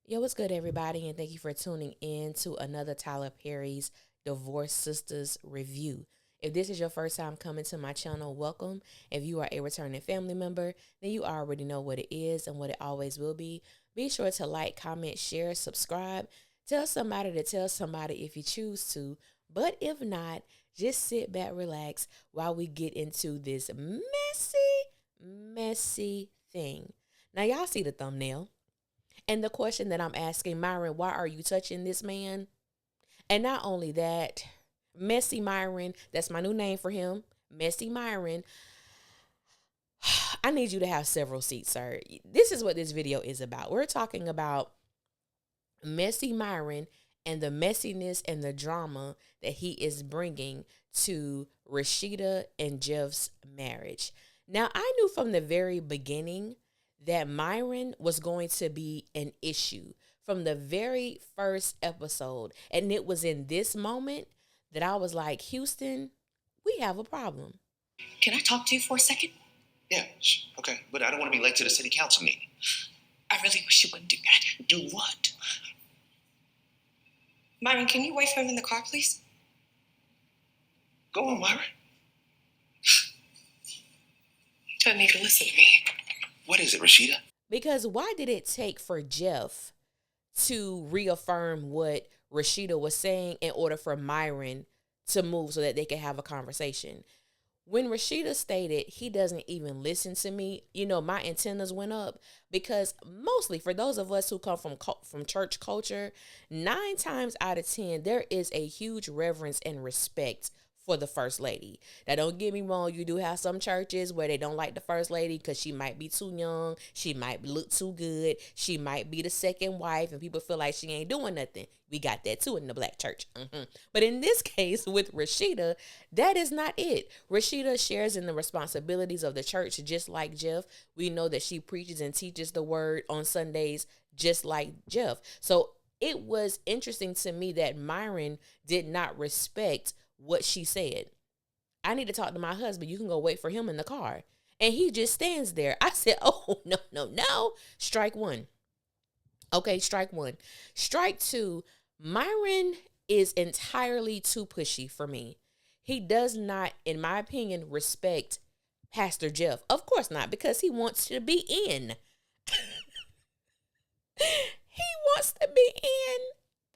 Yo, what's good, everybody? And thank you for tuning in to another Tyler Perry's Divorce Sistas review. If this is your first time coming to my channel, welcome. If you are a returning family member, then you already know what it is and what it always will be. Be sure to like, comment, share, subscribe. Tell somebody to tell somebody if you choose to. But if not, just sit back, relax while we get into this messy thing. Now, y'all see the thumbnail. And the question that I'm asking, Myron, why are you touching this man? And not only that, Messy Myron, that's my new name for him, Messy Myron, I need you to have several seats, sir. This is what this video is about. We're talking about Messy Myron and the messiness and the drama that he is bringing to Rashida and Jeff's marriage. Now, I knew from the very beginning that Myron was going to be an issue from the very first episode. And it was in this moment that I was like, Houston, we have a problem. Can I talk to you for a second? Yeah, okay. But I don't want to be late to the city council meeting. I really wish you wouldn't do that. Do what? Myron, can you wait for him in the car, please? Go on, Myra. He doesn't need to listen to me. What is it, Rashida? Because why did it take for Jeff to reaffirm what Rashida was saying in order for Myron to move so that they could have a conversation? When Rashida stated he doesn't even listen to me, my antennas went up because mostly for those of us who come from church culture, 9 times out of 10, there is a huge reverence and respect for the first lady. Now, don't get me wrong, you do have some churches where they don't like the first lady because she might be too young, she might look too good, she might be the second wife, and people feel like she ain't doing nothing. We got that too in the black church. But in this case with Rashida, that is not it. Rashida shares in the responsibilities of the church just like Jeff. We know that she preaches and teaches the word on Sundays just like Jeff. So it was interesting to me that Myron did not respect what she said. I need to talk to my husband. You can go wait for him in the car. And he just stands there. I said, oh, no, no, no. Strike one. Okay, strike one. Strike two, Myron is entirely too pushy for me. He does not, in my opinion, respect Pastor Jeff. Of course not, because he wants to be in. He wants to be in,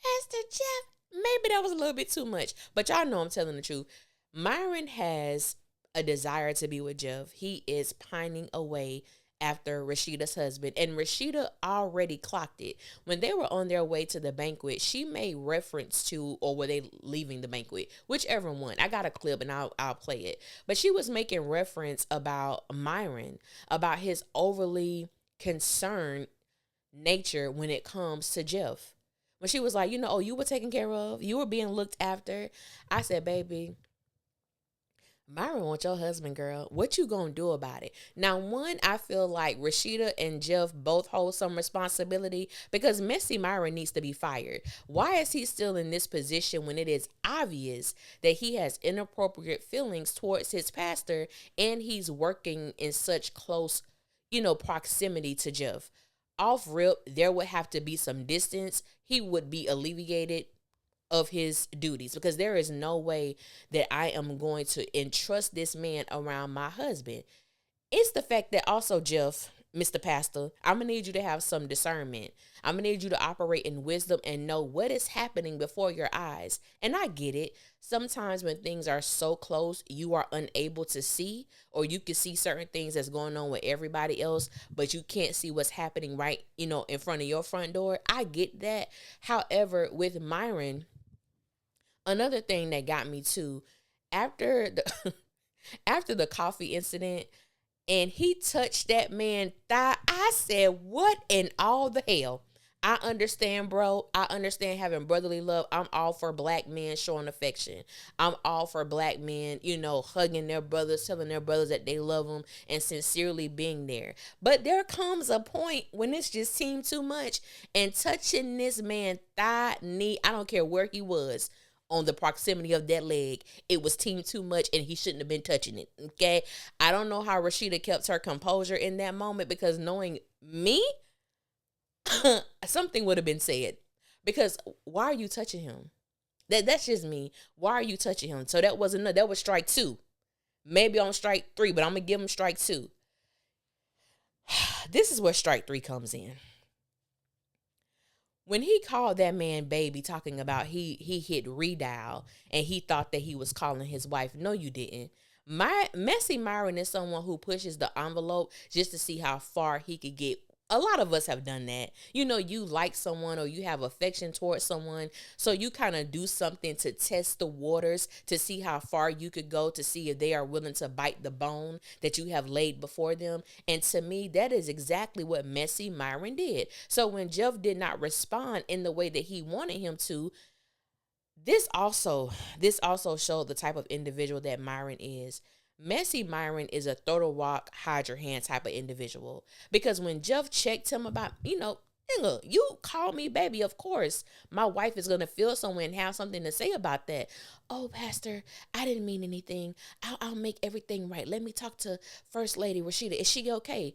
Pastor Jeff. Maybe that was a little bit too much, but y'all know I'm telling the truth. Myron has a desire to be with Jeff. He is pining away after Rashida's husband, and Rashida already clocked it. When they were on their way to the banquet, she made reference to, or were they leaving the banquet? Whichever one. I got a clip and I'll play it. But she was making reference about Myron, about his overly concerned nature when it comes to Jeff. When she was like, oh, you were taken care of, you were being looked after. I said, baby, Myron wants your husband, girl. What you gonna do about it? Now, one, I feel like Rashida and Jeff both hold some responsibility because Messy Myron needs to be fired. Why is he still in this position when it is obvious that he has inappropriate feelings towards his pastor and he's working in such close, proximity to Jeff? Off rip, there would have to be some distance. He would be alleviated of his duties because there is no way that I am going to entrust this man around my husband. It's the fact that also, Jeff, Mr. Pastor, I'm going to need you to have some discernment. I'm going to need you to operate in wisdom and know what is happening before your eyes. And I get it. Sometimes when things are so close, you are unable to see, or you can see certain things that's going on with everybody else, but you can't see what's happening right, in front of your front door. I get that. However, with Myron, another thing that got me too, after the after the coffee incident, and he touched that man's thigh, I said, what in all the hell? I understand, bro. I understand having brotherly love. I'm all for black men showing affection. I'm all for black men, hugging their brothers, telling their brothers that they love them, and sincerely being there. But there comes a point when it's just seemed too much. And touching this man's thigh, knee, I don't care where he was, on the proximity of that leg, it was team too much and he shouldn't have been touching it. Okay. I don't know how Rashida kept her composure in that moment because knowing me, something would have been said. Because why are you touching him? That's just me. Why are you touching him? So that wasn't that was strike 2. Maybe on strike 3, but I'm gonna give him strike 2. This is where strike 3 comes in. When he called that man baby, talking about he hit redial and he thought that he was calling his wife. No, you didn't. Messy Myron is someone who pushes the envelope just to see how far he could get. A lot of us have done that. You know, you like someone or you have affection towards someone, so you kind of do something to test the waters to see how far you could go, to see if they are willing to bite the bone that you have laid before them. And to me, that is exactly what Messy Myron did. So when Jeff did not respond in the way that he wanted him to, this also showed the type of individual that Myron is. Messy Myron is a throw the walk, hide your hand type of individual. Because when Jeff checked him about, nigga, you call me baby, of course my wife is going to feel somewhere and have something to say about that. Oh, Pastor, I didn't mean anything. I'll make everything right. Let me talk to First Lady Rashida. Is she okay?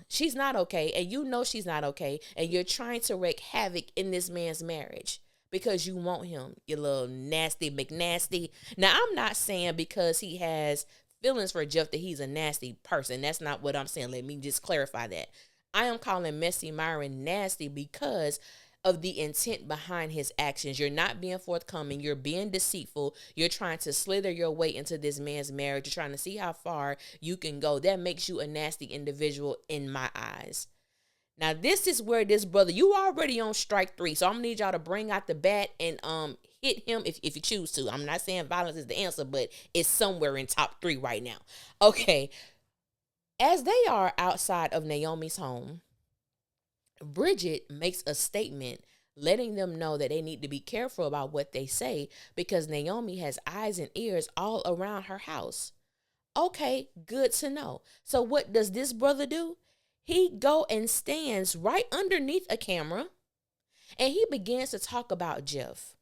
She's not okay. And you know she's not okay. And you're trying to wreak havoc in this man's marriage because you want him, you little nasty McNasty. Now, I'm not saying because he has feelings for Jeff that he's a nasty person. That's not what I'm saying. Let me just clarify that. I am calling Messy Myron nasty because of the intent behind his actions. You're not being forthcoming. You're being deceitful. You're trying to slither your way into this man's marriage. You're trying to see how far you can go. That makes you a nasty individual in my eyes. Now, this is where this brother, you already on strike 3. So I'm going to need y'all to bring out the bat and hit him if you choose to. I'm not saying violence is the answer, but it's somewhere in top 3 right now. Okay. As they are outside of Naomi's home, Bridget makes a statement letting them know that they need to be careful about what they say because Naomi has eyes and ears all around her house. Okay, good to know. So what does this brother do? He go and stands right underneath a camera and he begins to talk about Jeff.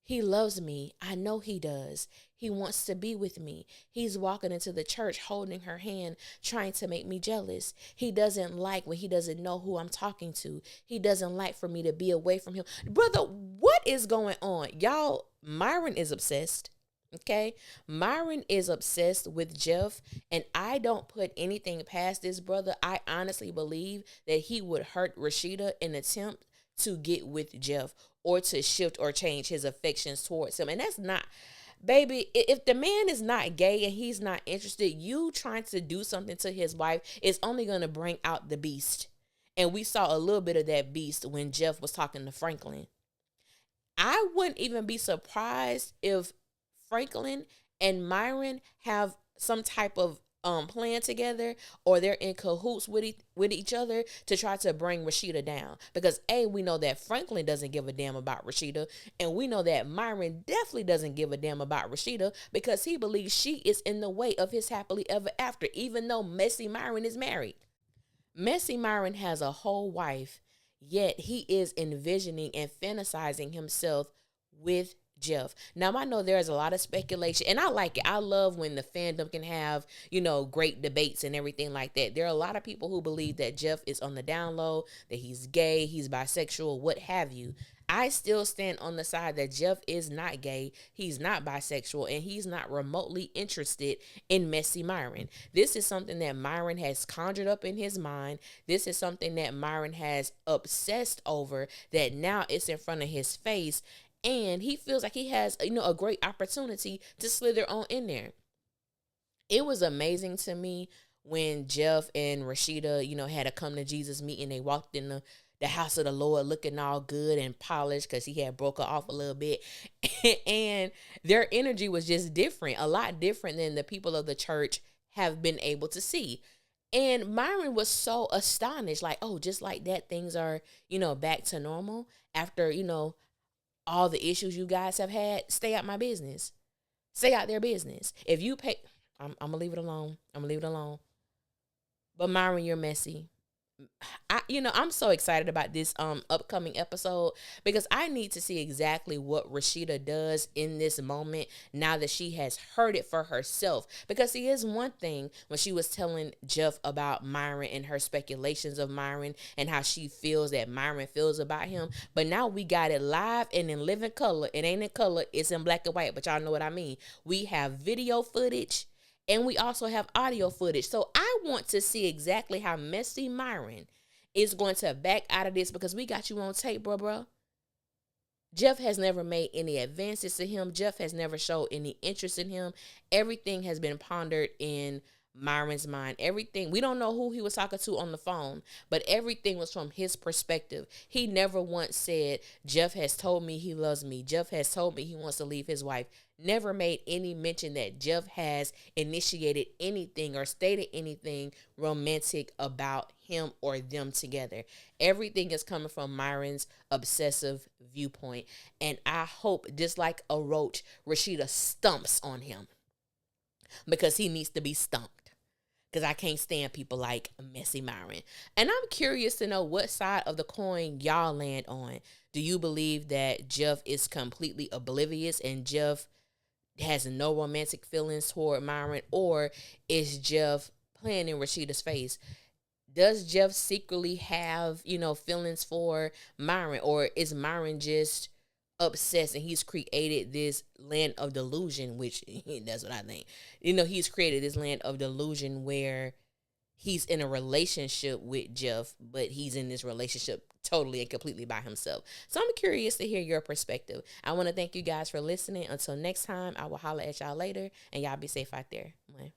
He loves me. I know he does. He wants to be with me. He's walking into the church holding her hand, trying to make me jealous. He doesn't like when he doesn't know who I'm talking to. He doesn't like for me to be away from him. Brother, what is going on? Y'all, Myron is obsessed. Okay, Myron is obsessed with Jeff, and I don't put anything past this brother. I honestly believe that he would hurt Rashida in an attempt to get with Jeff or to shift or change his affections towards him. And that's not, baby, if the man is not gay and he's not interested, you trying to do something to his wife is only going to bring out the beast. And we saw a little bit of that beast when Jeff was talking to Franklin. I wouldn't even be surprised if Franklin and Myron have some type of plan together, or they're in cahoots with each other to try to bring Rashida down. Because we know that Franklin doesn't give a damn about Rashida, and we know that Myron definitely doesn't give a damn about Rashida because he believes she is in the way of his happily ever after, even though Messy Myron is married. Messy Myron has a whole wife, yet he is envisioning and fantasizing himself with Jeff. Now, I know there's a lot of speculation, and I like it. I love when the fandom can have, great debates and everything like that. There are a lot of people who believe that Jeff is on the down low, that he's gay, he's bisexual, what have you. I still stand on the side that Jeff is not gay, he's not bisexual, and he's not remotely interested in Messy Myron. This is something that Myron has conjured up in his mind. This is something that Myron has obsessed over, that now it's in front of his face. And he feels like he has, a great opportunity to slither on in there. It was amazing to me when Jeff and Rashida, had a come to Jesus meeting. They walked in the house of the Lord looking all good and polished because he had broke her off a little bit. And their energy was just different, a lot different than the people of the church have been able to see. And Myron was so astonished, like, oh, just like that, things are, back to normal after, all the issues you guys have had. Stay out my business. Stay out their business. If you pay, I'm going to leave it alone. But Myron, you're messy. I'm so excited about this upcoming episode because I need to see exactly what Rashida does in this moment now that she has heard it for herself. Because see, is one thing when she was telling Jeff about Myron and her speculations of Myron and how she feels that Myron feels about him, but now we got it live and in living color. It ain't in color, it's in black and white, but y'all know what I mean. We have video footage and we also have audio footage. So I want to see exactly how messy Myron is going to back out of this because we got you on tape, bro. Jeff has never made any advances to him. Jeff has never showed any interest in him. Everything has been pondered in Myron's mind. Everything. We don't know who he was talking to on the phone, but everything was from his perspective. He never once said, Jeff has told me he loves me. Jeff has told me he wants to leave his wife. Never made any mention that Jeff has initiated anything or stated anything romantic about him or them together. Everything is coming from Myron's obsessive viewpoint. And I hope, just like a roach, Rashida stumps on him because he needs to be stumped. Because I can't stand people like Messy Myron. And I'm curious to know what side of the coin y'all land on. Do you believe that Jeff is completely oblivious and Jeff has no romantic feelings toward Myron? Or is Jeff playing in Rashida's face? Does Jeff secretly have, feelings for Myron? Or is Myron just obsessed and he's created this land of delusion, which that's what I think. He's created this land of delusion where he's in a relationship with Jeff, but he's in this relationship totally and completely by himself. So I'm curious to hear your perspective. I want to thank you guys for listening. Until next time, I will holler at y'all later, and y'all be safe out there. Bye.